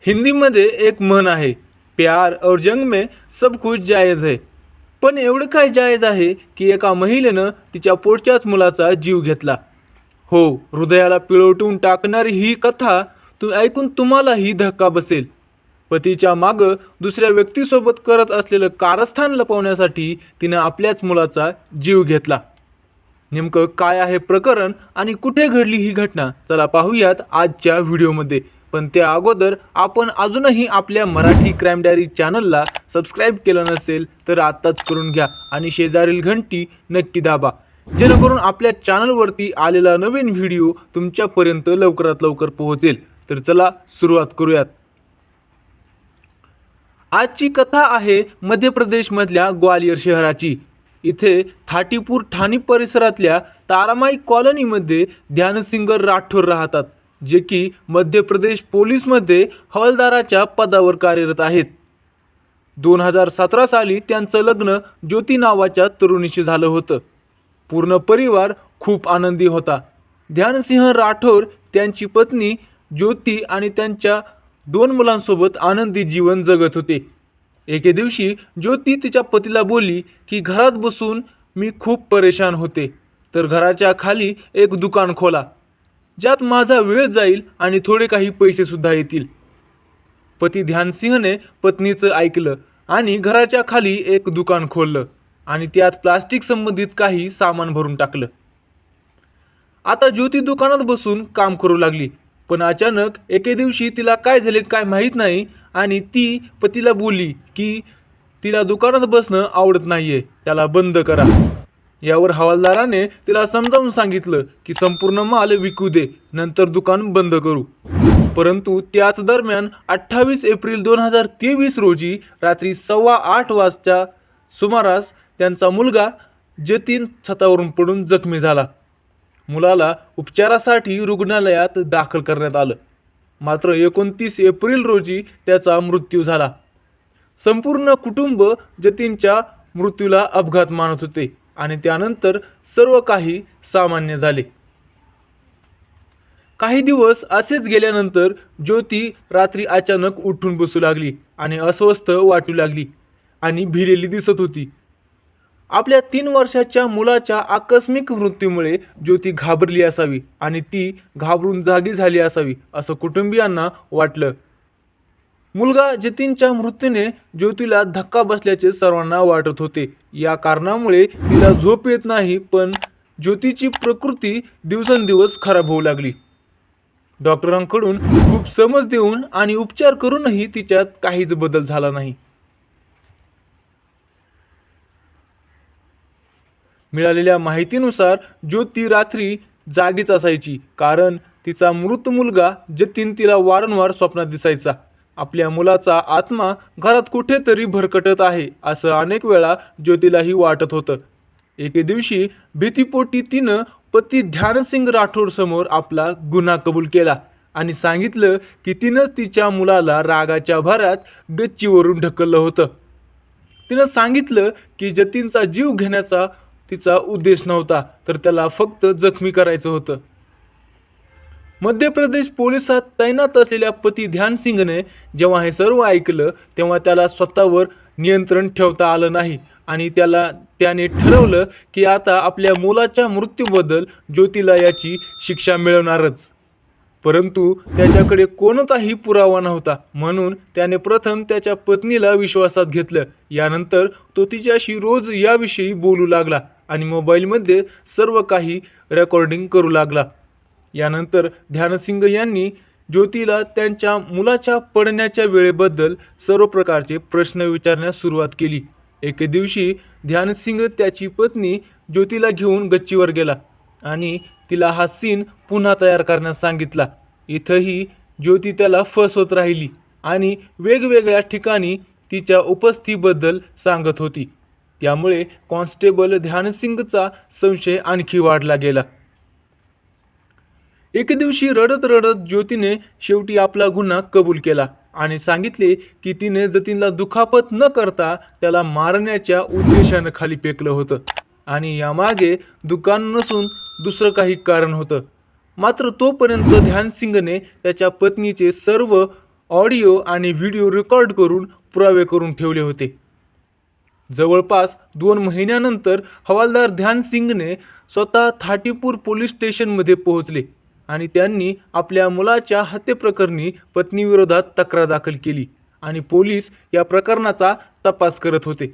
हिंदीमध्ये एक म्हण आहे, प्यार और जंग में सब कुछ जायज है. पण एवढं काय जायज आहे की एका महिलेनं तिच्या पोटच्याच मुलाचा जीव घेतला. हो, हृदयाला पिळवटून टाकणारी ही कथा ऐकून तुम्हालाही धक्का बसेल. पतीच्या मागं दुसऱ्या व्यक्तीसोबत करत असलेलं कारस्थान लपवण्यासाठी तिनं आपल्याच मुलाचा जीव घेतला. नेमकं काय आहे प्रकरण आणि कुठे घडली ही घटना, चला पाहूयात आजच्या व्हिडिओमध्ये. पण त्या अगोदर आपण अजूनही आपल्या मराठी क्राईम डायरी चॅनलला सबस्क्राईब केलं नसेल तर आत्ताच करून घ्या आणि शेजारील घंटी नक्की दाबा, जेणेकरून आपल्या चॅनलवरती आलेला नवीन व्हिडिओ तुमच्यापर्यंत लवकरात लवकर पोहोचेल. तर चला सुरुवात करूयात. आजची कथा आहे मध्य प्रदेशमधल्या ग्वालियर शहराची. इथे थाटीपूर ठाणी परिसरातल्या तारामाई कॉलनीमध्ये ध्यानसिंग राठोर राहतात, जे की मध्य प्रदेश पोलीसमध्ये हवालदाराच्या पदावर कार्यरत आहेत. 2017 साली त्यांचं लग्न ज्योती नावाच्या तरुणीशी झालं होतं. पूर्ण परिवार खूप आनंदी होता. ध्यानसिंह राठोर, त्यांची पत्नी ज्योती आणि त्यांच्या 2 मुलांसोबत आनंदी जीवन जगत होते. एके दिवशी ज्योती तिच्या पतीला बोलली की घरात बसून मी खूप परेशान होते, तर घराच्या खाली एक दुकान खोला, ज्यात माझा वेळ जाईल आणि थोडे काही पैसेसुद्धा येतील. पती ध्यानसिंहने पत्नीचं ऐकलं आणि घराच्या खाली एक दुकान खोललं आणि त्यात प्लास्टिक संबंधित काही सामान भरून टाकलं. आता ज्योती दुकानात बसून काम करू लागली. पण अचानक एके दिवशी तिला काय झाले काय माहीत नाही आणि ती पतीला बोलली की तिला दुकानात बसणं आवडत नाहीये, त्याला बंद करा. यावर हवालदाराने तिला समजावून सांगितलं की संपूर्ण माल विकू दे, नंतर दुकान बंद करू. परंतु त्याच दरम्यान 28 एप्रिल 2023 रोजी रात्री 8:15 वाजता सुमारास त्यांचा मुलगा जतीन छतावरून पडून जखमी झाला. मुलाला उपचारासाठी रुग्णालयात दाखल करण्यात आलं. मात्र 29 एप्रिल रोजी त्याचा मृत्यू झाला. संपूर्ण कुटुंब जतीनच्या मृत्यूला अपघात मानत होते आणि त्यानंतर सर्व काही सामान्य झाले. काही दिवस असेच गेल्यानंतर ज्योती रात्री अचानक उठून बसू लागली आणि अस्वस्थ वाटू लागली आणि भिलेली दिसत होती. आपल्या 3 वर्षाच्या मुलाच्या आकस्मिक मृत्यूमुळे ज्योती घाबरली असावी आणि ती घाबरून जागी झाली असावी असं कुटुंबियांना वाटलं. मुलगा जतीनच्या मृत्यूने ज्योतीला धक्का बसल्याचे सर्वांना वाटत होते. या कारणामुळे तिला झोप येत नाही, पण ज्योतीची प्रकृती दिवसेंदिवस खराब होऊ लागली. डॉक्टरांकडून खूप समज देऊन आणि उपचार करूनही तिच्यात काहीच बदल झाला नाही. मिळालेल्या माहितीनुसार ज्योती रात्री जागीच असायची, कारण तिचा मृत मुलगा जतीन तिला वारंवार स्वप्नात दिसायचा. आपल्या मुलाचा आत्मा घरात कुठेतरी भरकटत आहे असं अनेक वेळा ज्योतीलाही वाटत होतं. एके दिवशी भीतीपोटी तिनं पती ध्यानसिंग राठोड समोर आपला गुन्हा कबूल केला आणि सांगितलं की तिनंच तिच्या मुलाला रागाच्या भरात गच्चीवरून ढकललं होतं. तिनं सांगितलं की जतीनचा जीव घेण्याचा तिचा उद्देश नव्हता, तर त्याला फक्त जखमी करायचं होतं. मध्य प्रदेश पोलिसात तैनात असलेल्या पती ध्यानसिंगने जेव्हा हे सर्व ऐकलं तेव्हा त्याला स्वतःवर नियंत्रण ठेवता आलं नाही आणि त्याने ठरवलं की आता आपल्या मुलाच्या मृत्यूबद्दल ज्योतीला याची शिक्षा मिळवणारच. परंतु त्याच्याकडे कोणताही पुरावा नव्हता, म्हणून त्याने प्रथम त्याच्या पत्नीला विश्वासात घेतलं. यानंतर तो तिच्याशी रोज याविषयी बोलू लागला आणि मोबाईलमध्ये सर्व काही रेकॉर्डिंग करू लागला. यानंतर ध्यानसिंग यांनी ज्योतीला त्यांच्या मुलाच्या पडण्याच्या वेळेबद्दल सर्व प्रकारचे प्रश्न विचारण्यास सुरुवात केली. एके दिवशी ध्यानसिंग त्याची पत्नी ज्योतीला घेऊन गच्चीवर गेला आणि तिला हा सीन पुन्हा तयार करण्यास सांगितला. इथंही ज्योती त्याला फसवत राहिली आणि वेगवेगळ्या ठिकाणी तिच्या उपस्थितीबद्दल सांगत होती. त्यामुळे कॉन्स्टेबल ध्यानसिंगचा संशय आणखी वाढला गेला. एके दिवशी रडत रडत ज्योतीने शेवटी आपला गुन्हा कबूल केला आणि सांगितले की तिने जतीनला दुखापत न करता त्याला मारण्याच्या उद्देशानं खाली फेकलं होतं आणि यामागे दुकान नसून दुसरं काही कारण होतं. मात्र तोपर्यंत ध्यानसिंगने त्याच्या पत्नीचे सर्व ऑडिओ आणि व्हिडिओ रेकॉर्ड करून पुरावे करून ठेवले होते. जवळपास 2 महिन्यानंतर हवालदार ध्यान सिंगने स्वतः थाटीपूर पोलीस स्टेशनमध्ये पोहोचले आणि त्यांनी आपल्या मुलाच्या हत्येप्रकरणी पत्नीविरोधात तक्रार दाखल केली आणि पोलीस या प्रकरणाचा तपास करत होते.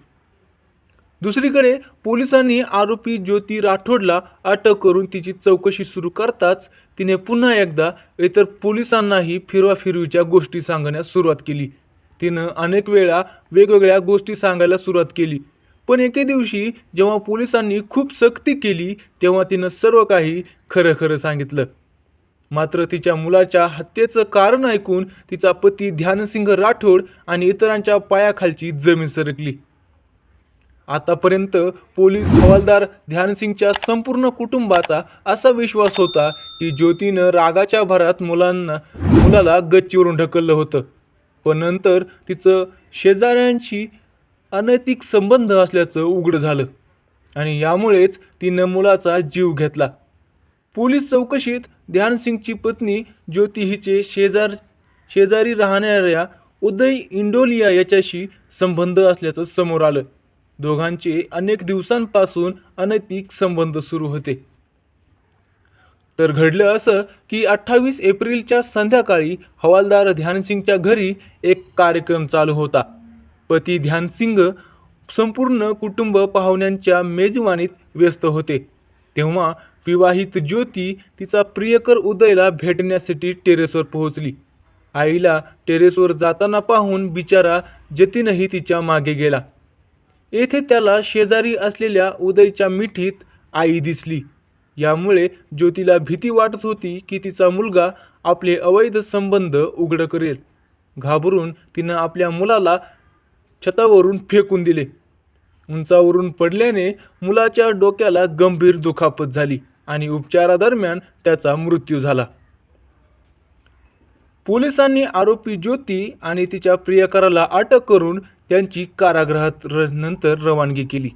दुसरीकडे पोलिसांनी आरोपी ज्योती राठोडला अटक करून तिची चौकशी सुरू करताच तिने पुन्हा एकदा इतर पोलिसांनाही फिरवाफिरवीच्या गोष्टी सांगण्यास सुरुवात केली. तिनं अनेक वेळा वेगवेगळ्या गोष्टी सांगायला सुरुवात केली, पण एके दिवशी जेव्हा पोलिसांनी खूप सक्ती केली तेव्हा तिनं सर्व काही खरं खरं सांगितलं. मात्र तिच्या मुलाच्या हत्येचं कारण ऐकून तिचा पती ध्यानसिंग राठोड आणि इतरांच्या पायाखालची जमीन सरकली. आतापर्यंत पोलीस हवालदार ध्यानसिंगच्या संपूर्ण कुटुंबाचा असा विश्वास होता की ज्योतीनं रागाच्या भरात मुलाला गच्चीवरून ढकललं होतं, पण नंतर तिचं शेजाऱ्यांशी अनैतिक संबंध असल्याचं उघड झालं आणि यामुळेच तिनं मुलाचा जीव घेतला. पोलीस चौकशीत ध्यानसिंगची पत्नी ज्योती हिचे शेजारी राहणाऱ्या उदय इंडोलिया याच्याशी संबंध असल्याचं समोर आलं. दोघांचे अनेक दिवसांपासून अनैतिक संबंध सुरू होते. तर घडलं असं की 28 एप्रिलच्या संध्याकाळी हवालदार ध्यानसिंगच्या घरी एक कार्यक्रम चालू होता. पती ध्यानसिंग संपूर्ण कुटुंब पाहुण्यांच्या मेजवानीत व्यस्त होते. तेव्हा विवाहित ज्योती तिचा प्रियकर उदयला भेटण्यासाठी टेरेसवर पोहोचली. आईला टेरेसवर जाताना पाहून बिचारा जतीनही तिच्या मागे गेला. येथे त्याला शेजारी असलेल्या उदयच्या मिठीत आई दिसली. यामुळे ज्योतीला भीती वाटत होती की तिचा मुलगा आपले अवैध संबंध उघड करेल. घाबरून तिनं आपल्या मुलाला छतावरून फेकून दिले. उंचावरून पडल्याने मुलाच्या डोक्याला गंभीर दुखापत झाली आणि उपचारादरम्यान त्याचा मृत्यू झाला. पोलिसांनी आरोपी ज्योती आणि तिच्या प्रियकराला अटक करून त्यांची कारागृहात नंतर रवानगी केली.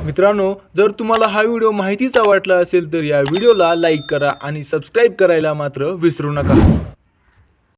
मित्रांनो, जर तुम्हाला हा व्हिडिओ माहितीचा वाटला असेल तर या व्हिडिओला लाईक करा आणि सबस्क्राईब करायला मात्र विसरू नका.